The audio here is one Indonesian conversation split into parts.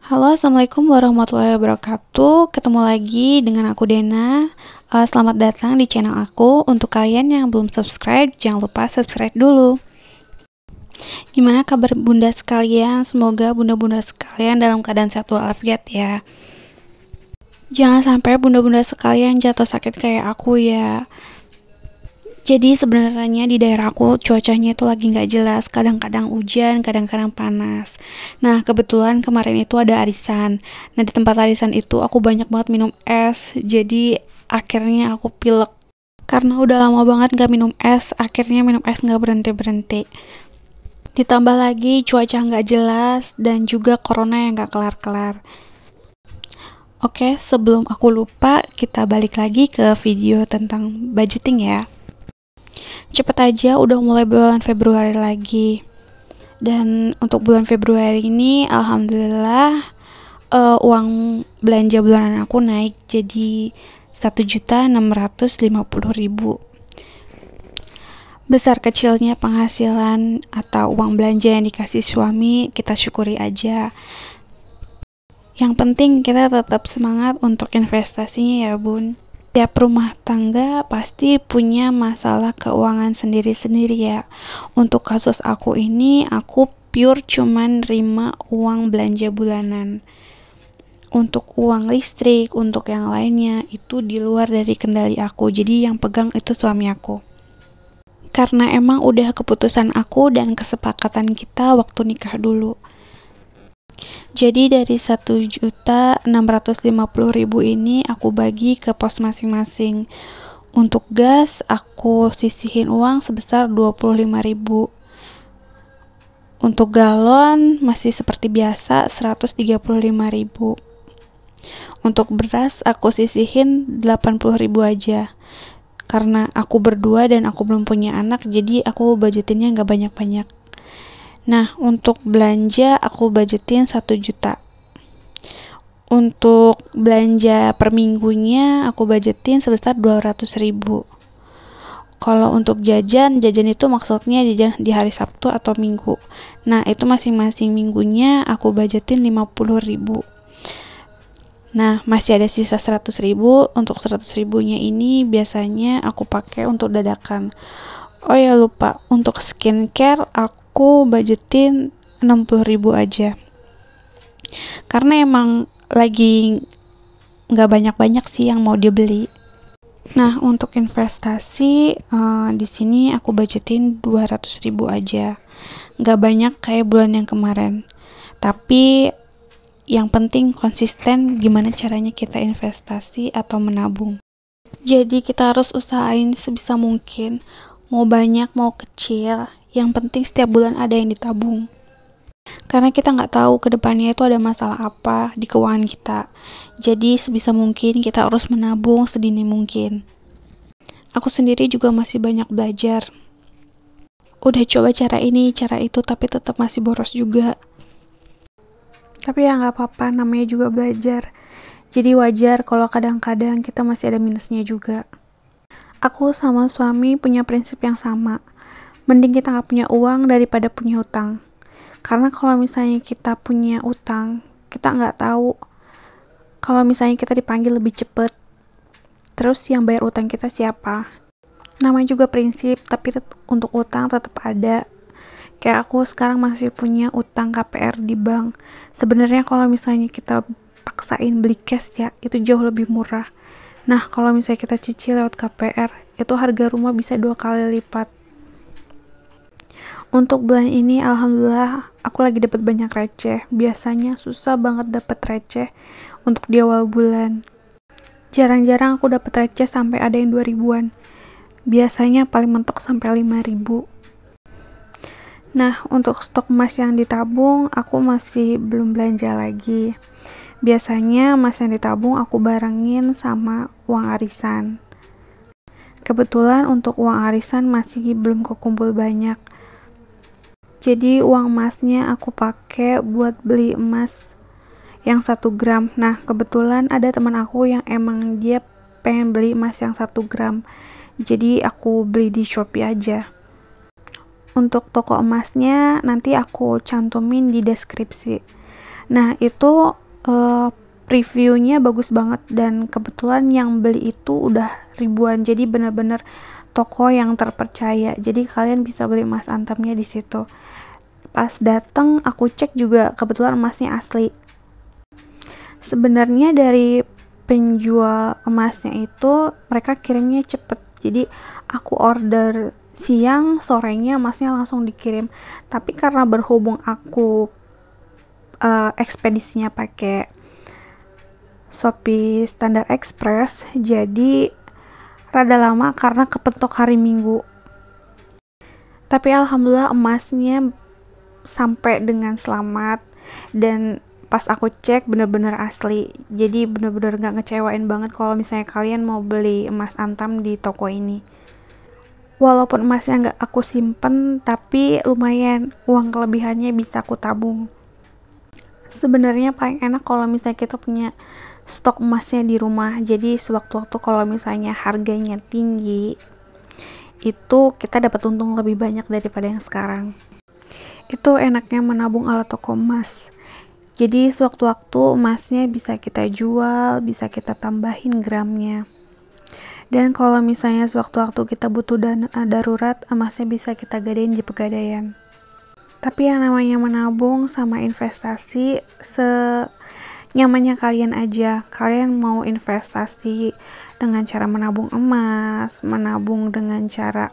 Halo, assalamualaikum warahmatullahi wabarakatuh. Ketemu lagi dengan aku Dena. Selamat datang di channel aku. Untuk kalian yang belum subscribe, jangan lupa subscribe dulu. Gimana kabar bunda sekalian? Semoga bunda-bunda sekalian dalam keadaan sehat walafiat ya. Jangan sampai bunda-bunda sekalian jatuh sakit kayak aku ya. Jadi sebenarnya di daerah aku cuacanya itu lagi nggak jelas, kadang-kadang hujan, kadang-kadang panas. Nah, kebetulan kemarin itu ada arisan. Nah, di tempat arisan itu aku banyak banget minum es, jadi akhirnya aku pilek. Karena udah lama banget nggak minum es, akhirnya minum es nggak berhenti-berhenti. Ditambah lagi cuaca nggak jelas dan juga corona yang nggak kelar-kelar. Oke, sebelum aku lupa, kita balik lagi ke video tentang budgeting ya. Cepet aja udah mulai bulan Februari lagi. Dan untuk bulan Februari ini alhamdulillah uang belanja bulanan aku naik jadi 1.650.000. Besar kecilnya penghasilan atau uang belanja yang dikasih suami kita syukuri aja. Yang penting kita tetap semangat untuk investasinya ya bun. Tiap rumah tangga pasti punya masalah keuangan sendiri-sendiri ya. Untuk kasus aku ini, aku pure cuman nerima uang belanja bulanan. Untuk uang listrik, untuk yang lainnya, itu di luar dari kendali aku. Jadi yang pegang itu suami aku. Karena emang udah keputusan aku dan kesepakatan kita waktu nikah dulu. Jadi dari 1.650.000 ini aku bagi ke pos masing-masing. Untuk gas aku sisihin uang sebesar 25.000. Untuk galon masih seperti biasa 135.000. Untuk beras aku sisihin 80.000 aja. Karena aku berdua dan aku belum punya anak, jadi aku budgetinnya nggak banyak-banyak. Nah, untuk belanja aku budgetin 1 juta. Untuk belanja per minggunya aku budgetin sebesar 200.000. Kalau untuk jajan itu maksudnya jajan di hari Sabtu atau Minggu. Nah, itu masing-masing minggunya aku budgetin 50.000. Nah, masih ada sisa 100.000. Untuk 100.000-nya ini biasanya aku pakai untuk dadakan. Oh ya lupa, untuk skincare aku budgetin 60.000 aja. Karena emang lagi nggak banyak-banyak sih yang mau dibeli. Nah, untuk investasi di sini aku budgetin 200.000 aja. Nggak banyak kayak bulan yang kemarin. Tapi yang penting konsisten gimana caranya kita investasi atau menabung. Jadi kita harus usahain sebisa mungkin. Mau banyak, mau kecil, yang penting setiap bulan ada yang ditabung. Karena kita nggak tahu ke depannya itu ada masalah apa di keuangan kita. Jadi sebisa mungkin kita harus menabung sedini mungkin. Aku sendiri juga masih banyak belajar. Udah coba cara ini, cara itu, tapi tetap masih boros juga. Tapi ya nggak apa-apa, namanya juga belajar. Jadi wajar kalau kadang-kadang kita masih ada minusnya juga. Aku sama suami punya prinsip yang sama. Mending kita nggak punya uang daripada punya utang. Karena kalau misalnya kita punya utang, kita nggak tahu kalau misalnya kita dipanggil lebih cepet. Terus yang bayar utang kita siapa? Namanya juga prinsip, tapi untuk utang tetap ada. Kayak aku sekarang masih punya utang KPR di bank. Sebenarnya kalau misalnya kita paksain beli cash ya, itu jauh lebih murah. Nah, kalau misalnya kita cicil lewat KPR, itu harga rumah bisa 2 kali lipat. Untuk bulan ini, alhamdulillah, aku lagi dapat banyak receh. Biasanya susah banget dapat receh untuk di awal bulan. Jarang-jarang aku dapat receh sampai ada yang 2.000-an. Biasanya paling mentok sampai 5.000. Nah, untuk stok emas yang ditabung, aku masih belum belanja lagi. Biasanya emas yang ditabung aku barengin sama uang arisan. Kebetulan untuk uang arisan masih belum kekumpul banyak. Jadi uang emasnya aku pakai buat beli emas yang 1 gram. Nah, kebetulan ada teman aku yang emang dia pengen beli emas yang 1 gram. Jadi aku beli di Shopee aja. Untuk toko emasnya nanti aku cantumin di deskripsi. Nah itu reviewnya bagus banget, dan kebetulan yang beli itu udah ribuan, jadi bener-bener toko yang terpercaya, jadi kalian bisa beli emas antamnya di situ. Pas datang aku cek juga kebetulan emasnya asli. Sebenarnya dari penjual emasnya itu mereka kirimnya cepet, jadi aku order siang, sorenya emasnya langsung dikirim. Tapi karena berhubung aku ekspedisinya pakai Shopee Standard Express, jadi rada lama karena kepentok hari Minggu. Tapi alhamdulillah emasnya sampai dengan selamat, dan pas aku cek bener-bener asli, jadi bener-bener gak ngecewain banget kalau misalnya kalian mau beli emas antam di toko ini. Walaupun emasnya gak aku simpen, tapi lumayan uang kelebihannya bisa aku tabung. Sebenarnya paling enak kalau misalnya kita punya stok emasnya di rumah, jadi sewaktu-waktu kalau misalnya harganya tinggi itu kita dapat untung lebih banyak daripada yang sekarang. Itu enaknya menabung ala toko emas. Jadi sewaktu-waktu emasnya bisa kita jual, bisa kita tambahin gramnya. Dan kalau misalnya sewaktu-waktu kita butuh dana darurat, emasnya bisa kita gadein di pegadaian. Tapi yang namanya menabung sama investasi senyamannya kalian aja. Kalian mau investasi dengan cara menabung emas, menabung dengan cara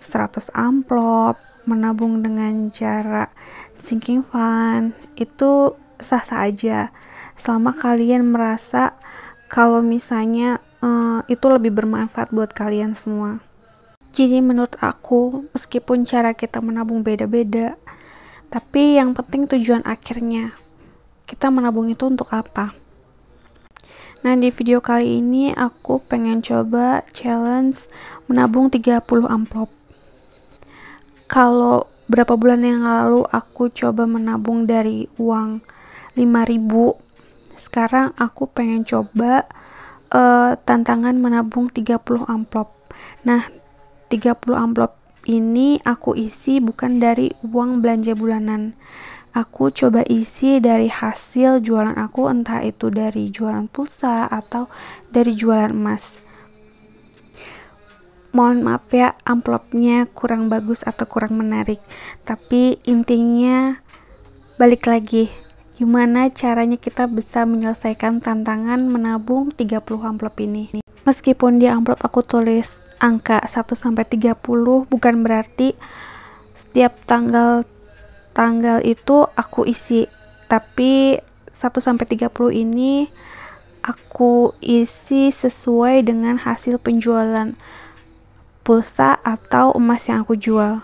100 amplop, menabung dengan cara sinking fund, itu sah-sah aja selama kalian merasa kalau misalnya itu lebih bermanfaat buat kalian semua. Jadi menurut aku, meskipun cara kita menabung beda-beda, tapi yang penting tujuan akhirnya kita menabung itu untuk apa. Nah, di video kali ini aku pengen coba challenge menabung 30 amplop. Kalau berapa bulan yang lalu aku coba menabung dari uang 5.000, sekarang aku pengen coba tantangan menabung 30 amplop. Nah, 30 amplop ini aku isi bukan dari uang belanja bulanan. Aku coba isi dari hasil jualan aku, entah itu dari jualan pulsa atau dari jualan emas. Mohon maaf ya, amplopnya kurang bagus atau kurang menarik, tapi intinya balik lagi, gimana caranya kita bisa menyelesaikan tantangan menabung 30 amplop ini. Meskipun di amplop aku tulis angka 1-30, bukan berarti setiap tanggal itu aku isi, tapi 1-30 ini aku isi sesuai dengan hasil penjualan pulsa atau emas yang aku jual.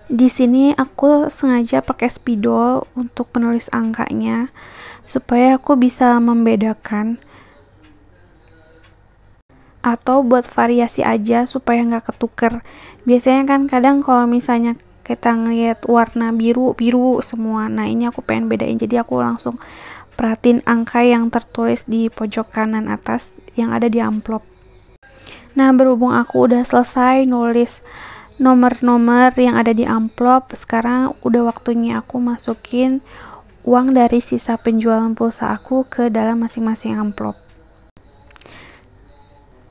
Di sini aku sengaja pakai spidol untuk penulis angkanya supaya aku bisa membedakan, atau buat variasi aja supaya nggak ketuker. Biasanya kan kadang kalau misalnya kita ngeliat warna biru semua, nah ini aku pengen bedain, jadi aku langsung perhatiin angka yang tertulis di pojok kanan atas yang ada di amplop. Nah, berhubung aku udah selesai nulis nomor-nomor yang ada di amplop, sekarang udah waktunya aku masukin uang dari sisa penjualan pulsa aku ke dalam masing-masing amplop.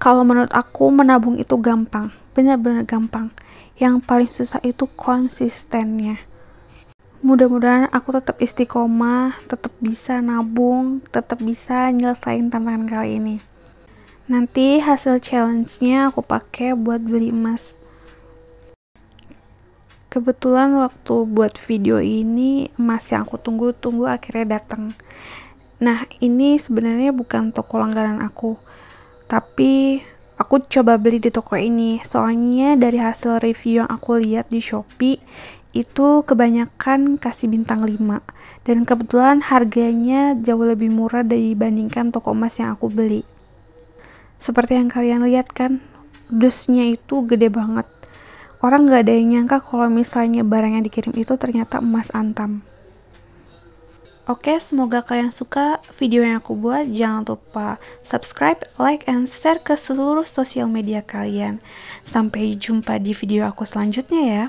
Kalau menurut aku menabung itu gampang, benar-benar gampang. Yang paling susah itu konsistennya. Mudah-mudahan aku tetap istiqomah, tetap bisa nabung, tetap bisa nyelesain tantangan kali ini. Nanti hasil challenge-nya aku pakai buat beli emas. Kebetulan waktu buat video ini emas yang aku tunggu-tunggu akhirnya datang. Nah, ini sebenarnya bukan toko langganan aku, tapi aku coba beli di toko ini. Soalnya dari hasil review yang aku lihat di Shopee itu kebanyakan kasih bintang 5, dan kebetulan harganya jauh lebih murah dibandingkan toko emas yang aku beli. Seperti yang kalian lihat kan, dusnya itu gede banget. Orang gak ada yang nyangka kalau misalnya barang yang dikirim itu ternyata emas antam. Oke, semoga kalian suka video yang aku buat. Jangan lupa subscribe, like, and share ke seluruh sosial media kalian. Sampai jumpa di video aku selanjutnya ya.